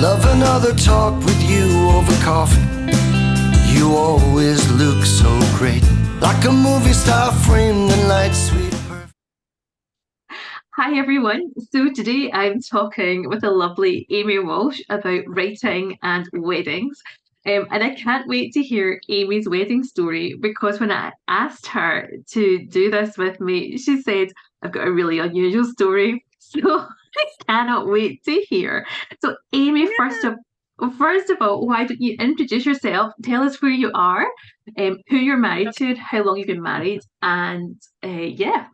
love another talk with you over coffee. You always look so great, like a movie star framed in light, sweet perfume. Hi everyone. So today I'm talking with the lovely Amy Walsh about writing and weddings. And I can't wait to hear Amy's wedding story because when I asked her to do this with me, she said, I've got a really unusual story. So I cannot wait to hear. So Amy, first of all, why don't you introduce yourself? Tell us who you are, who you're married to, how long you've been married, and yeah.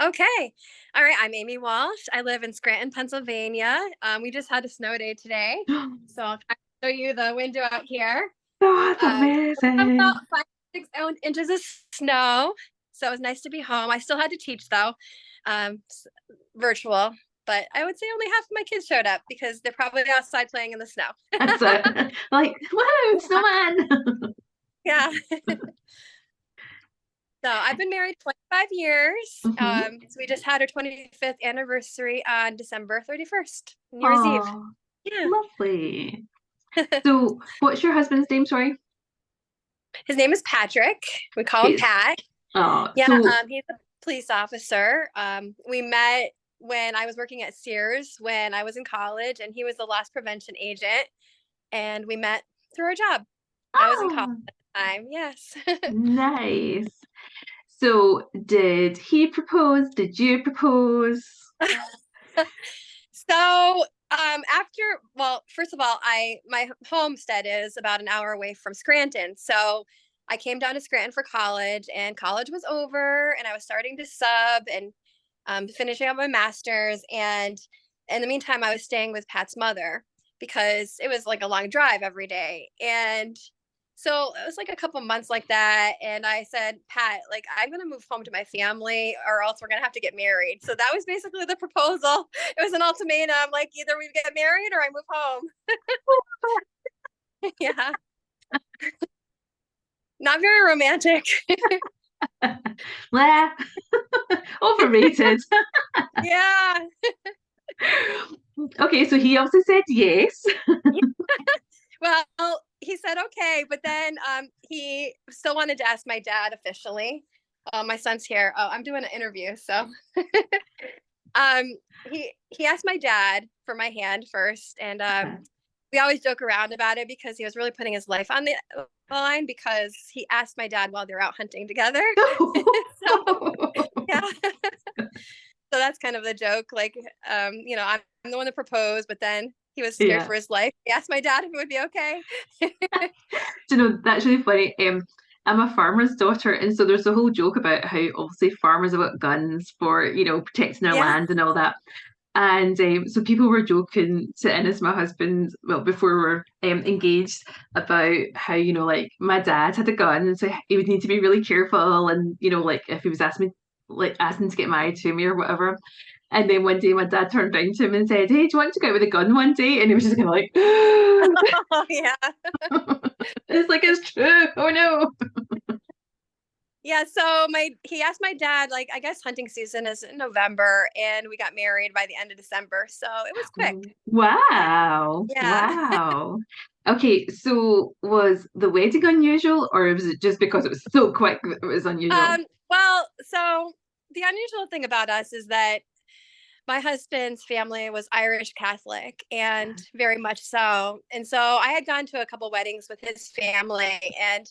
Okay. All right. I'm Amy Walsh. I live in Scranton, Pennsylvania. We just had a snow day today. So I'll kind of show you the window out here. Oh, that's About amazing. 5, 6 inches of snow. So it was nice to be home. I still had to teach though, virtual, but I would say only half of my kids showed up because they're probably outside playing in the snow. That's it. Like, whoa, snowman. Yeah. So I've been married 25 years. Hmm. So we just had our 25th anniversary on December 31st, New Year's Eve. Oh, Yeah. lovely. So, what's your husband's name? Sorry. His name is Patrick. We call him Okay. Pat. Oh, Yeah, so he's a police officer. We met when I was working at Sears when I was in college, and he was the loss prevention agent. And we met through our job. I was in college oh, at the time. Yes. nice. So, did he propose? Did you propose? So after, well, first of all, my homestead is about an hour away from Scranton. So I came down to Scranton for college, and college was over, and I was starting to sub and finishing up my master's. And in the meantime, I was staying with Pat's mother because it was like a long drive every day. And so it was like a couple months like that. And I said, Pat, like, I'm going to move home to my family or else we're going to have to get married. So that was basically the proposal. It was an ultimatum, like either we get married or I move home. Yeah. Not very romantic. Blah. Overrated. Yeah. Okay, so he obviously said yes. Well, he said okay, but then he still wanted to ask my dad officially. My son's here. Oh, I'm doing an interview, so um, he asked my dad for my hand first, and we always joke around about it because he was really putting his life on the line because he asked my dad while they're out hunting together. So yeah, so that's kind of the joke. Like, I'm the one that proposed, but then he was scared Yeah. for his life. He asked my dad if it would be okay. Do you know, that's really funny. I'm a farmer's daughter, and so there's a whole joke about how obviously farmers have got guns for, protecting their Yeah. land and all that. And so people were joking to Ennis, my husband, well, before we were engaged, about how, like my dad had a gun, and so he would need to be really careful, and like if he was asking to get married to me or whatever. And then one day my dad turned around to him and said, "Hey, do you want to go out with a gun one day?" And he was just kind of like, Oh, yeah. it's like it's true. Oh no. Yeah, so my he asked my dad, like, I guess hunting season is in November, and we got married by the end of December, so it was quick. Wow. Yeah. Wow. Okay, so was the wedding unusual or was it just because it was so quick that it was unusual? Well, so the unusual thing about us is that my husband's family was Irish Catholic and very much so. And so I had gone to a couple weddings with his family, and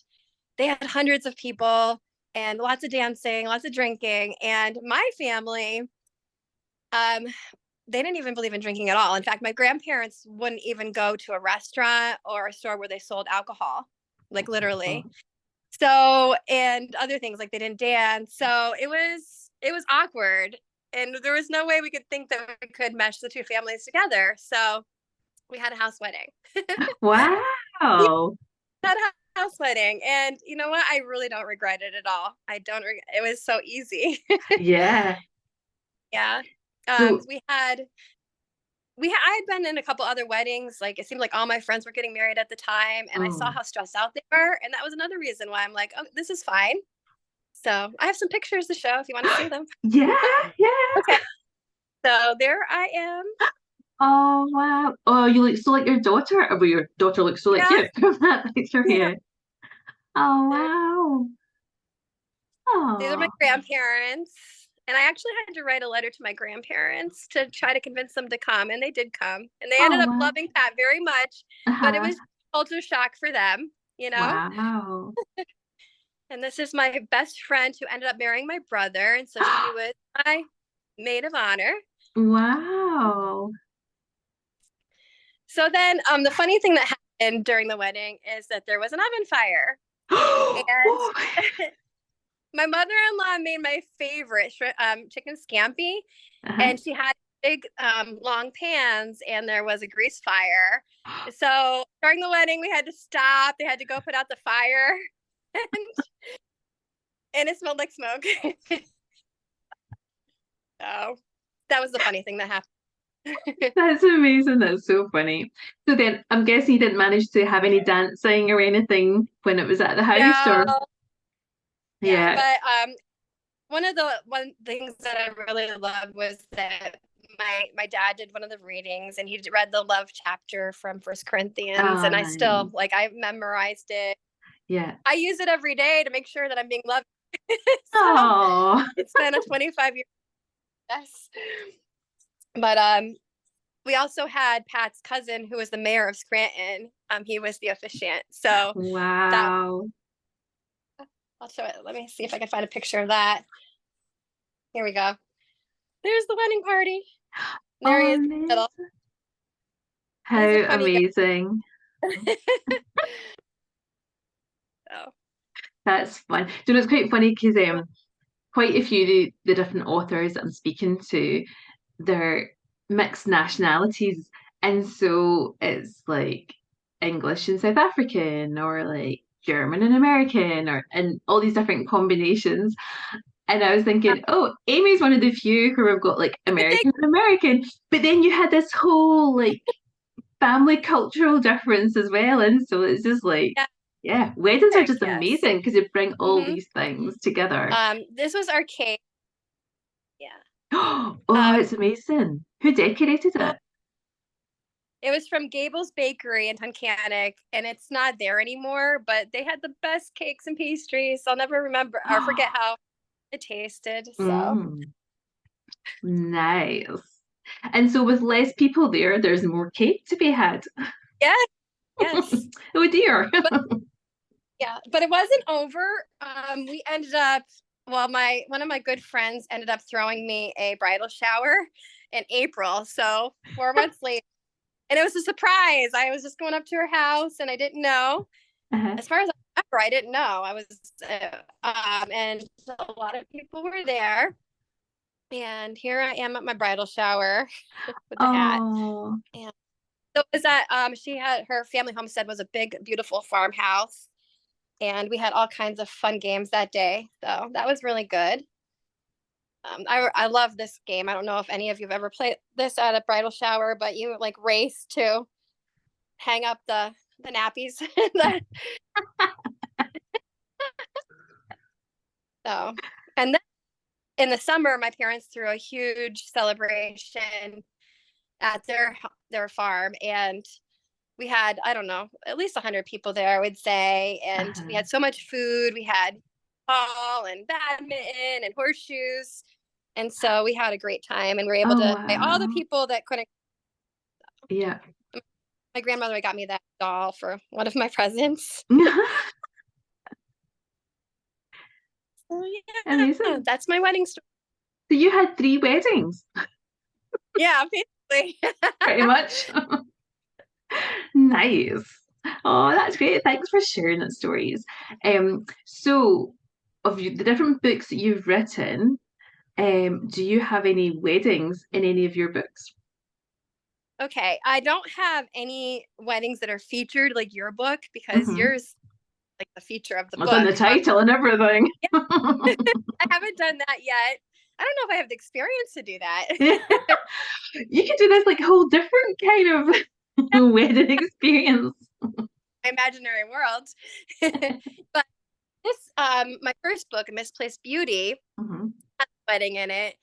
they had hundreds of people and lots of dancing, lots of drinking. And my family, um, they didn't even believe in drinking at all. In fact, my grandparents wouldn't even go to a restaurant or a store where they sold alcohol, like literally. So, and other things like they didn't dance. So it was awkward, and there was no way we could think that we could mesh the two families together. So we had a house wedding. We Wow. had a house wedding, and you know what? I really don't regret it at all. I don't. It was so easy. Yeah. Yeah. So, I had been in a couple other weddings. Like it seemed like all my friends were getting married at the time, and I saw oh, how stressed out they were, and that was another reason why I'm like, oh, this is fine. So I have some pictures to show if you want to see them. yeah, yeah. Okay. So there I am. Oh wow. Oh, you look so like your daughter. Or well, your daughter looks so like Yeah, you from that picture yeah. here. Oh wow. These are my Oh. grandparents. And I actually had to write a letter to my grandparents to try to convince them to come, and they did come. And they ended Oh up wow. loving Pat very much, but it Uh-huh. was culture shock for them, you know? Wow. And this is my best friend who ended up marrying my brother. And so she was my maid of honor. Wow. So then the funny thing that happened during the wedding is that there was an oven fire. And Oh. my mother-in-law made my favorite chicken scampi, Uh-huh. and she had big long pans, and there was a grease fire. So during the wedding we had to stop, they had to go put out the fire, and it smelled like smoke. So that was the funny thing that happened. That's amazing. That's so funny. So then I'm guessing you didn't manage to have any dancing or anything when it was at the house No, or yeah, yeah. but one things that I really loved was that my dad did one of the readings, and he read the love chapter from First Corinthians, Oh, and I still nice. like I memorized it. Yeah. I use it every day to make sure that I'm being loved. So Oh. it's been a 25-year process. But we also had Pat's cousin who was the mayor of Scranton. He was the officiant. So that Wow. I'll show it. Let me see if I can find a picture of that. Here we go. There's the wedding party. There he Oh, is in the middle. amazing. How He's a funny amazing. guy. So That's fun. Do you know, it's quite funny because quite a few of the different authors that I'm speaking to, they're mixed nationalities. And so it's like English and South African or like German and American or and all these different combinations. And I was thinking, oh, Amy's one of the few who have got like they, American and American. But then you had this whole like family cultural difference as well. And so it's just like, yeah, yeah, weddings are just yes. amazing because you bring all Mm-hmm. these things together. This was arcade. Yeah. Oh, Um, it's amazing. Who decorated so it? it was from Gable's Bakery in Tunkhannock, and it's not there anymore, but they had the best cakes and pastries. I'll never remember or forget how it tasted. So, Mm, nice. And so with less people there, there's more cake to be had. yes, yes. Oh dear. But yeah, but it wasn't over. We ended up, well, my one of my good friends ended up throwing me a bridal shower in April. So 4 months later, and it was a surprise. I was just going up to her house, and I didn't know. Uh-huh. As far as I remember, I didn't know. I was, and a lot of people were there. And here I am at my bridal shower with the hat. Oh, And so it was that she had her family homestead was a big, beautiful farmhouse, and we had all kinds of fun games that day. So that was really good. I love this game. I don't know if any of you have ever played this at a bridal shower, but you like race to hang up the nappies. So, and then in the summer, my parents threw a huge celebration at their farm, and we had, I don't know, at least 100 people there, I would say, and we uh-huh. had so much food. We had ball and badminton and horseshoes, and so we had a great time, and we were able Oh to invite all the wow. people that couldn't. Yeah. My grandmother got me that doll for one of my presents. So yeah, Amazing. that's my wedding story. So you had three weddings, Yeah, basically. pretty much. Nice. Oh, that's great. Thanks for sharing that stories. So of the different books that you've written, do you have any weddings in any of your books? Okay, I don't have any weddings that are featured like your book, because Hmm. yours like the feature of the Well, done book. the title and everything. Yeah, I haven't done that yet. I don't know if I have the experience to do that. You could do this like whole different kind of wedding experience. My imaginary world. But this my first book, Misplaced Beauty, Hmm. had a wedding in it.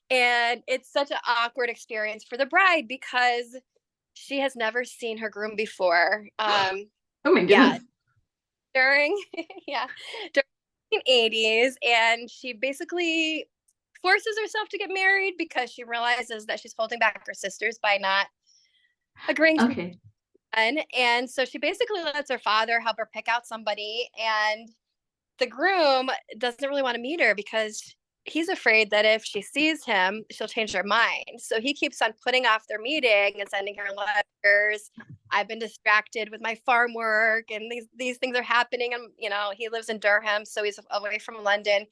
And it's such an awkward experience for the bride because she has never seen her groom before. Oh my Yeah, goodness. during yeah, during the 80s, and she basically forces herself to get married because she realizes that she's holding back her sisters by not agreeing to be Okay. done. And so she basically lets her father help her pick out somebody, and the groom doesn't really want to meet her because he's afraid that if she sees him, she'll change her mind. So he keeps on putting off their meeting and sending her letters. I've been distracted with my farm work, and these things are happening. And he lives in Durham, so he's away from London.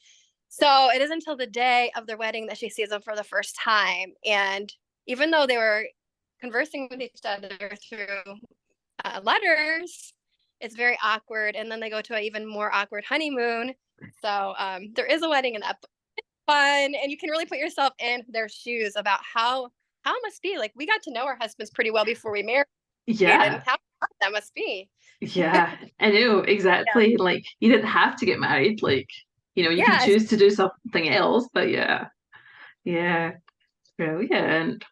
So it is until the day of their wedding that she sees him for the first time. And even though they were conversing with each other through letters, it's very awkward. And then they go to an even more awkward honeymoon. So there is a wedding in that. Fun, and you can really put yourself in their shoes about how it must be. Like, we got to know our husbands pretty well before we married, Yeah. and how hard that must be. Yeah, I know exactly. Yeah. Like, you didn't have to get married. Like, you can Yes. choose to do something else, but yeah. Brilliant.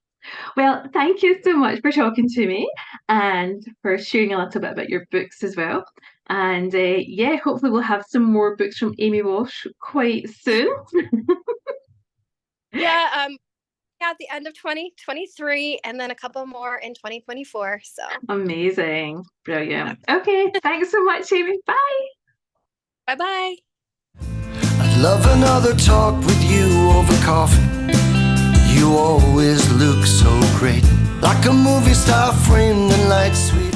Well, thank you so much for talking to me and for sharing a little bit about your books as well. And yeah, hopefully we'll have some more books from Amy Walsh quite soon. Yeah. At the end of 2023, and then a couple more in 2024. So Amazing. Brilliant. Okay, thanks so much, Amy. Bye. bye-bye. I'd love another talk with you over coffee. You always look so great, like a movie star framed in light, sweet.